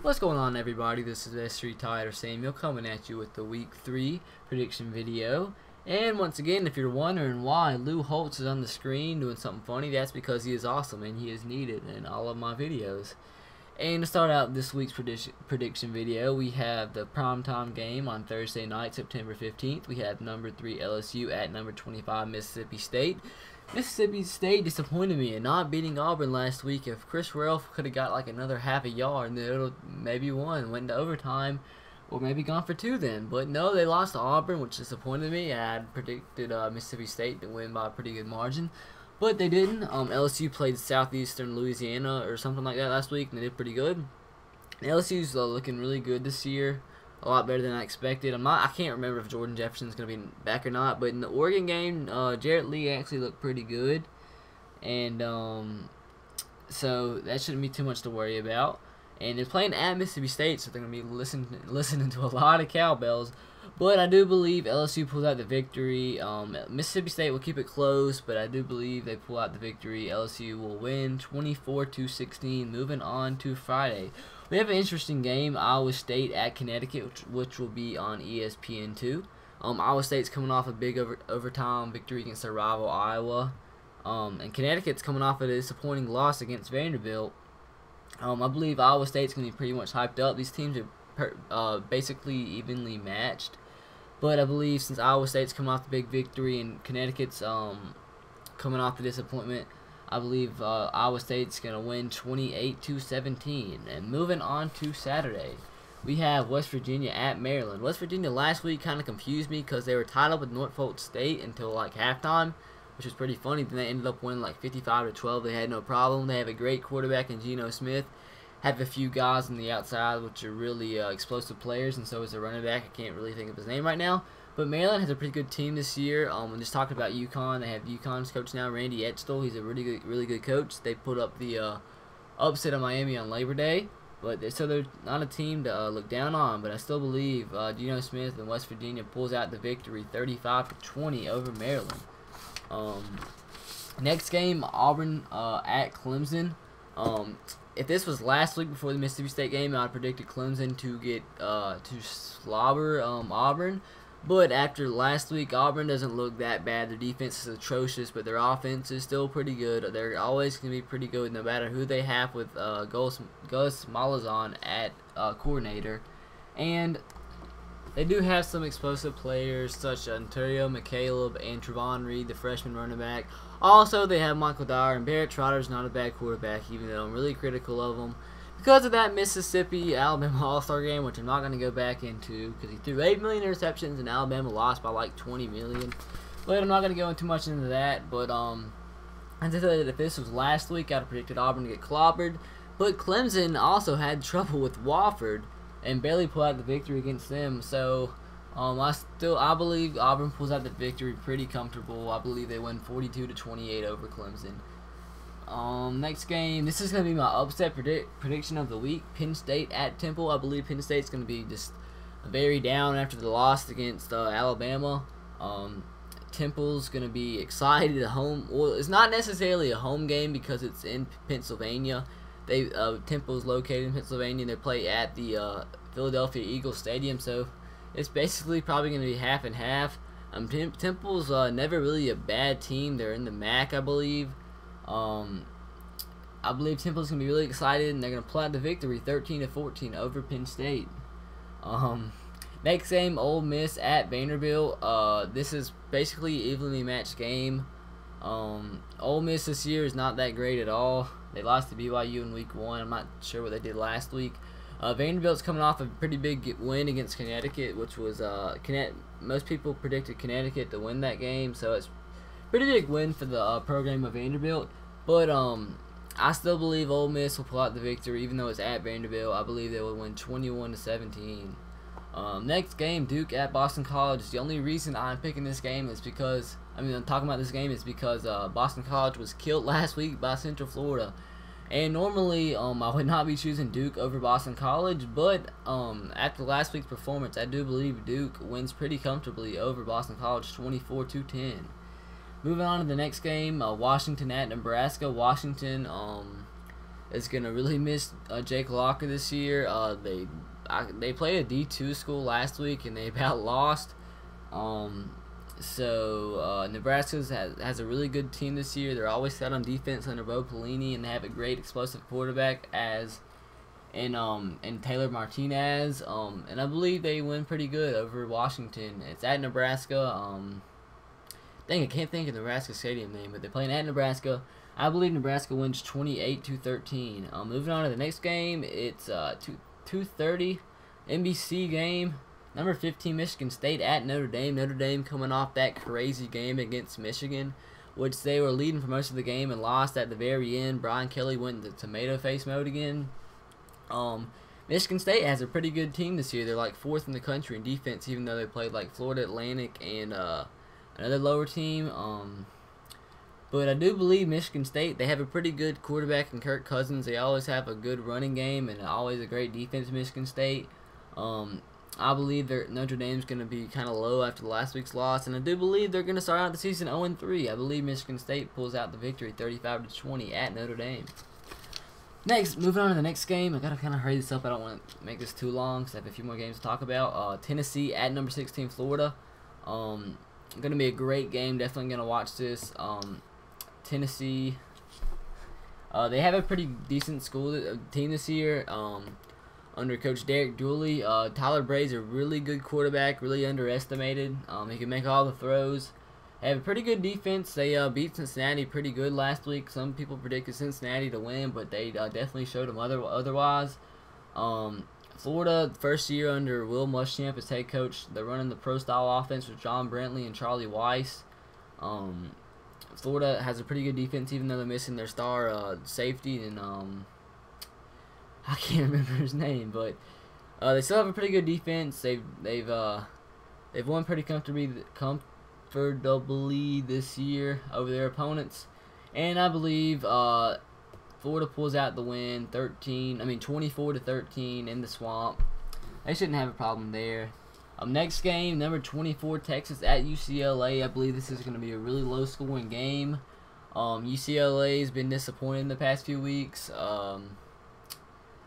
What's going on, everybody? This is S3Tide or Samuel coming at you with the Week 3 prediction video. And once again, if you're wondering why Lou Holtz is on the screen doing something funny, that's because he is awesome and he is needed in all of my videos. And to start out this week's prediction video, we have the primetime game on Thursday night, September 15th. We have number 3 LSU at number 25 Mississippi State. Mississippi State disappointed me in not beating Auburn last week. If Chris Ralph could have got like another half a yard, then it would maybe won, went into overtime, or maybe gone for 2 then. But no, they lost to Auburn, which disappointed me. I had predicted Mississippi State to win by a pretty good margin, but they didn't. LSU played Southeastern Louisiana or something like that last week, and they did pretty good. And LSU's looking really good this year. A lot better than I expected. I can't remember if Jordan Jefferson's going to be back or not, but in the Oregon game, Jarrett Lee actually looked pretty good, and so that shouldn't be too much to worry about. And they're playing at Mississippi State, so they're going to be listening to a lot of cowbells. But I do believe LSU pulls out the victory. Mississippi State will keep it close, but I do believe they pull out the victory. LSU will win 24-16. Moving on to Friday, we have an interesting game, Iowa State at Connecticut, which will be on ESPN2. Iowa State's coming off a big overtime victory against their rival Iowa, and Connecticut's coming off a disappointing loss against Vanderbilt. I believe Iowa State's going to be pretty much hyped up. These teams are basically evenly matched, but I believe since Iowa State's coming off the big victory and Connecticut's coming off the disappointment, I believe Iowa State's going to win 28-17. And moving on to Saturday, we have West Virginia at Maryland. West Virginia last week kind of confused me because they were tied up with Norfolk State until like halftime, which was pretty funny. Then they ended up winning like 55-12. They had no problem. They have a great quarterback in Geno Smith. Have a few guys on the outside which are really explosive players, and so is a running back. I can't really think of his name right now. But Maryland has a pretty good team this year. I'm just talking about UConn. They have UConn's coach now, Randy Edsall. He's a really good coach. They put up the upset of Miami on Labor Day, so they're not a team to look down on. But I still believe Geno Smith and West Virginia pulls out the victory, 35-20 over Maryland. Next game, Auburn at Clemson. If this was last week before the Mississippi State game, I predicted Clemson to get to slobber Auburn. But after last week, Auburn doesn't look that bad. Their defense is atrocious, but their offense is still pretty good. They're always going to be pretty good no matter who they have with Gus Malzahn at coordinator. And they do have some explosive players such as Ontario McCaleb and Trevon Reed, the freshman running back. Also, they have Michael Dyer, and Barrett Trotter's not a bad quarterback, even though I'm really critical of him because of that Mississippi-Alabama All-Star game, which I'm not going to go back into because he threw 8 million interceptions and Alabama lost by like 20 million. But I'm not going to go too much into that. But as I said, if this was last week, I'd have predicted Auburn to get clobbered. But Clemson also had trouble with Wofford and barely pulled out the victory against them. So I believe Auburn pulls out the victory pretty comfortable. I believe they win 42-28 over Clemson. Next game, this is going to be my upset prediction of the week. Penn State at Temple. I believe Penn State's going to be just very down after the loss against Alabama. Temple's going to be excited at home. Well, it's not necessarily a home game because it's in Pennsylvania. Temple's located in Pennsylvania. They play at the Philadelphia Eagles Stadium, so it's basically probably going to be half and half. Temple's never really a bad team. They're in the MAC, I believe. I believe Temple's going to be really excited, and they're going to pull out the victory 13-14 over Penn State. Next game, Ole Miss at Vanderbilt. This is basically an evenly matched game. Ole Miss this year is not that great at all. They lost to BYU in week 1. I'm not sure what they did last week. Vanderbilt's coming off a pretty big win against Connecticut, which was most people predicted Connecticut to win that game, so it's a pretty big win for the program of Vanderbilt. But I still believe Ole Miss will pull out the victory, even though it's at Vanderbilt. I believe they will win 21-17. Next game, Duke at Boston College. The only reason I'm picking this game is because I'm talking about this game is because Boston College was killed last week by Central Florida. And normally, I would not be choosing Duke over Boston College, but after last week's performance, I do believe Duke wins pretty comfortably over Boston College, 24-10. Moving on to the next game, Washington at Nebraska. Washington is gonna really miss Jake Locker this year. They played a D2 school last week and they about lost. Nebraska has a really good team this year. They're always set on defense under Bo Pelini, and they have a great explosive quarterback in Taylor Martinez. And I believe they win pretty good over Washington. It's at Nebraska. I can't think of Nebraska stadium name, but they're playing at Nebraska. I believe Nebraska wins 28-13. Moving on to the next game, it's 2:30 NBC game. Number 15 Michigan State at Notre Dame. Notre Dame coming off that crazy game against Michigan, which they were leading for most of the game and lost at the very end. Brian Kelly went into tomato face mode again. Michigan State has a pretty good team this year. They're like 4th in the country in defense, even though they played like Florida Atlantic and another lower team. But I do believe Michigan State, they have a pretty good quarterback in Kirk Cousins. They always have a good running game and always a great defense in Michigan State. I believe Notre Dame's going to be kind of low after last week's loss, and I do believe they're going to start out the season 0-3. I believe Michigan State pulls out the victory 35-20 at Notre Dame. Next, moving on to the next game. I got to kind of hurry this up. I don't want to make this too long because I have a few more games to talk about. Tennessee at number 16 Florida. Going to be a great game. Definitely going to watch this. Tennessee, they have a pretty decent team this year under Coach Derek Dooley. Tyler Bray's a really good quarterback, really underestimated. He can make all the throws. They have a pretty good defense. They beat Cincinnati pretty good last week. Some people predicted Cincinnati to win, but they definitely showed them otherwise. Florida, first year under Will Muschamp as head coach. They're running the pro-style offense with John Brantley and Charlie Weiss. Florida has a pretty good defense, even though they're missing their star safety, and I can't remember his name, but they still have a pretty good defense. They've won pretty comfortably this year over their opponents, and I believe Florida pulls out the win 24-13 in the Swamp. They shouldn't have a problem there. Next game, number 24 Texas at UCLA. I believe this is going to be a really low-scoring game. UCLA has been disappointed in the past few weeks.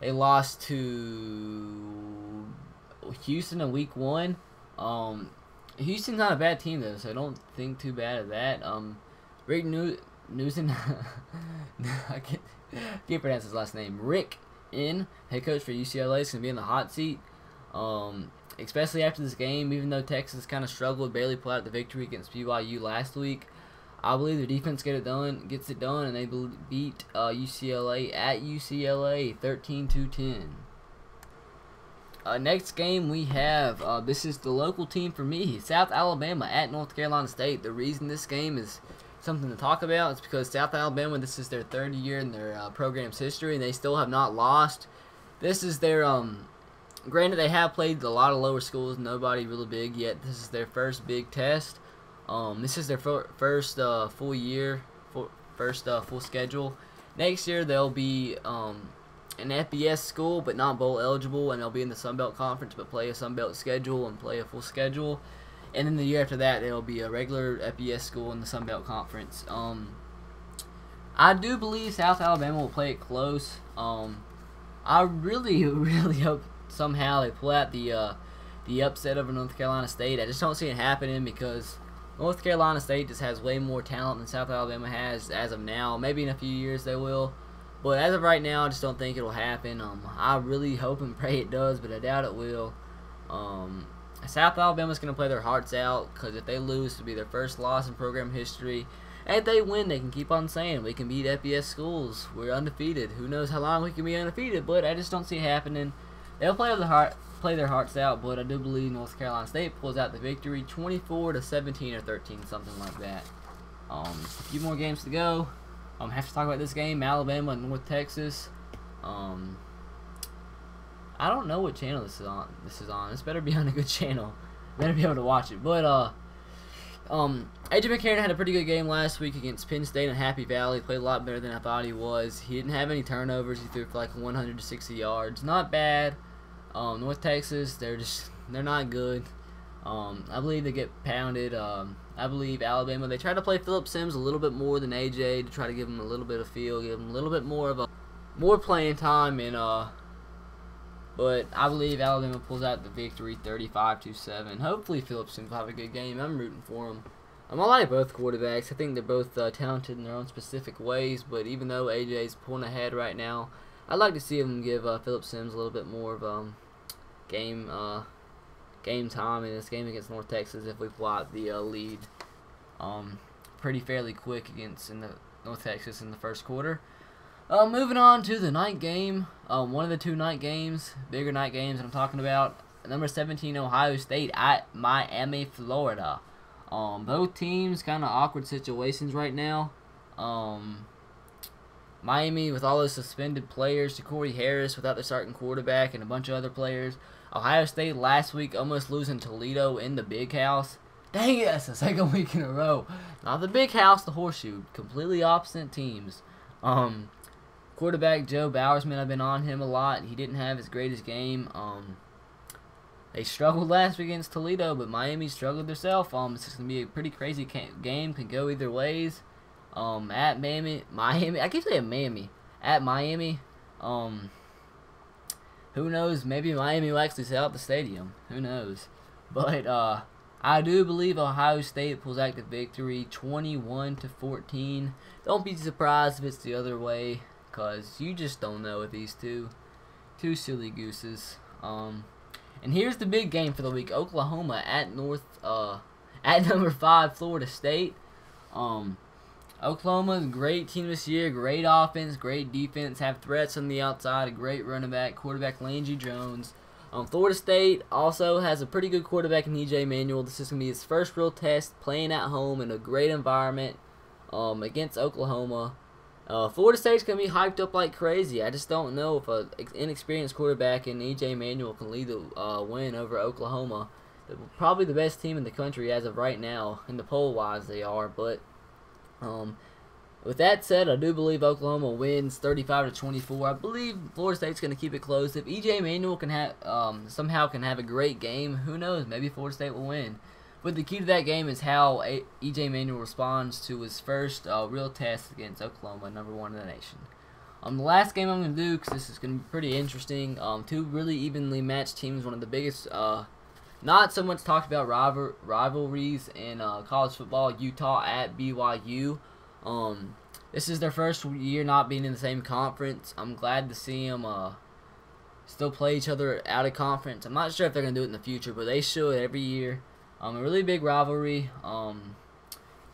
They lost to Houston in week 1. Houston's not a bad team though, so I don't think too bad of that. Rick Newsom, I can't pronounce his last name. Rick head coach for UCLA, is going to be in the hot seat. Especially after this game, even though Texas kind of struggled, barely pulled out the victory against BYU last week. I believe their defense gets it done, and they beat UCLA at UCLA 13-10. Next game we have, this is the local team for me, South Alabama at North Carolina State. The reason this game is something to talk about is because South Alabama, this is their 3rd year in their program's history, and they still have not lost. This is their granted, they have played a lot of lower schools, nobody really big yet. This is their first big test. This is their first full year, full schedule. Next year they'll be an FBS school, but not bowl eligible, and they'll be in the Sun Belt Conference, but play a Sun Belt schedule and play a full schedule. And then the year after that, they'll be a regular FBS school in the Sun Belt Conference. I do believe South Alabama will play it close. I really, really hope somehow they pull out the upset over North Carolina State. I just don't see it happening because North Carolina State just has way more talent than South Alabama has as of now. Maybe in a few years they will, but as of right now, I just don't think it will happen. I really hope and pray it does, but I doubt it will. South Alabama's going to play their hearts out because if they lose, it'll be their first loss in program history. And if they win, they can keep on saying we can beat FBS schools. We're undefeated. Who knows how long we can be undefeated, but I just don't see it happening. They'll play their hearts out, but I do believe North Carolina State pulls out the victory 24-17 or 13, something like that. A few more games to go. I have to talk about this game, Alabama and North Texas. I don't know what channel this is on. This better be on a good channel. Better be able to watch it. But AJ McCarron had a pretty good game last week against Penn State and Happy Valley. Played a lot better than I thought he was. He didn't have any turnovers. He threw for like 160 yards. Not bad. North Texas, they're not good. I believe they get pounded. I believe Alabama, they try to play Phillip Sims a little bit more than AJ to try to give him a little bit of feel, give him a little bit more of a more playing time, and but I believe Alabama pulls out the victory 35-7. Hopefully Phillips will have a good game. I'm rooting for him. I like both quarterbacks. I think they're both talented in their own specific ways, but even though AJ's pulling ahead right now, I'd like to see him give Philip Sims a little bit more of game time in this game against North Texas if we pull out the lead pretty fairly quick against North Texas in the first quarter. Moving on to the night game, one of the two night games, bigger night games that I'm talking about. Number 17 Ohio State at Miami, Florida. Both teams kind of awkward situations right now. Miami with all those suspended players, Corey Harris without the starting quarterback and a bunch of other players. Ohio State last week almost losing Toledo in the Big House. Dang it, that's the second week in a row. Not the Big House, the Horseshoe. Completely opposite teams. Quarterback Joe Bowersman, I've been on him a lot. He didn't have his greatest game. They struggled last week against Toledo, but Miami struggled themselves. It's just going to be a pretty crazy game. Can go either ways. At Miami, I keep saying Miami. At Miami, who knows? Maybe Miami will actually sell out the stadium. Who knows? But I do believe Ohio State pulls out the victory 21-14. Don't be surprised if it's the other way, because you just don't know with these two silly gooses. And here's the big game for the week: Oklahoma at number 5 Florida State. Oklahoma's a great team this year, great offense, great defense, have threats on the outside, a great running back, quarterback Landry Jones. Florida State also has a pretty good quarterback in E.J. Manuel. This is going to be his first real test, playing at home in a great environment against Oklahoma. Florida State's going to be hyped up like crazy. I just don't know if an inexperienced quarterback in E.J. Manuel can lead the win over Oklahoma. They're probably the best team in the country as of right now. In the poll-wise, they are. But with that said, I do believe Oklahoma wins 35-24. I believe Florida State's going to keep it close. If E.J. Manuel can have somehow can have a great game, who knows? Maybe Florida State will win. But the key to that game is how E.J. Manuel responds to his first real test against Oklahoma, number 1 in the nation. The last game I'm going to do, because this is going to be pretty interesting, two really evenly matched teams, one of the biggest, not so much talked about rivalries in college football, Utah at BYU. This is their first year not being in the same conference. I'm glad to see them still play each other out of conference. I'm not sure if they're going to do it in the future, but they should every year. A really big rivalry.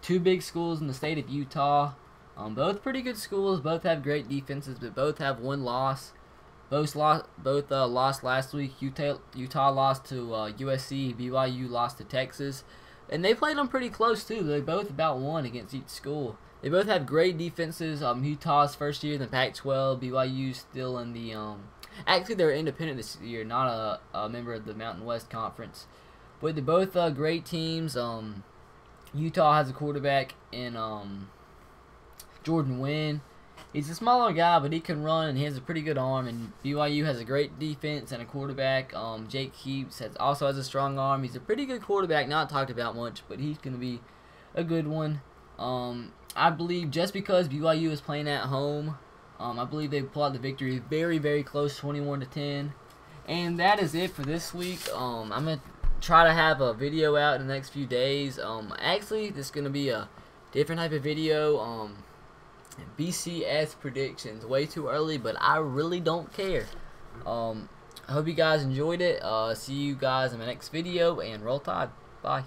Two big schools in the state of Utah. Both pretty good schools. Both have great defenses, but both have one loss. Both lost last week. Utah lost to USC. BYU lost to Texas. And they played them pretty close, too. They both about won against each school. They both have great defenses. Utah's first year in the Pac-12. BYU still in the... actually, they're independent this year, not a member of the Mountain West Conference. But they're both great teams. Utah has a quarterback in Jordan Wynn. He's a smaller guy, but he can run, and he has a pretty good arm. And BYU has a great defense and a quarterback. Jake Heaps also has a strong arm. He's a pretty good quarterback, not talked about much, but he's going to be a good one. I believe just because BYU is playing at home, I believe they pull out the victory very, very close, 21-10. And that is it for this week. I'm going to try to have a video out in the next few days. Actually, this is going to be a different type of video. BCS predictions. Way too early, but I really don't care. I hope you guys enjoyed it. See you guys in my next video, and roll Tide. Bye.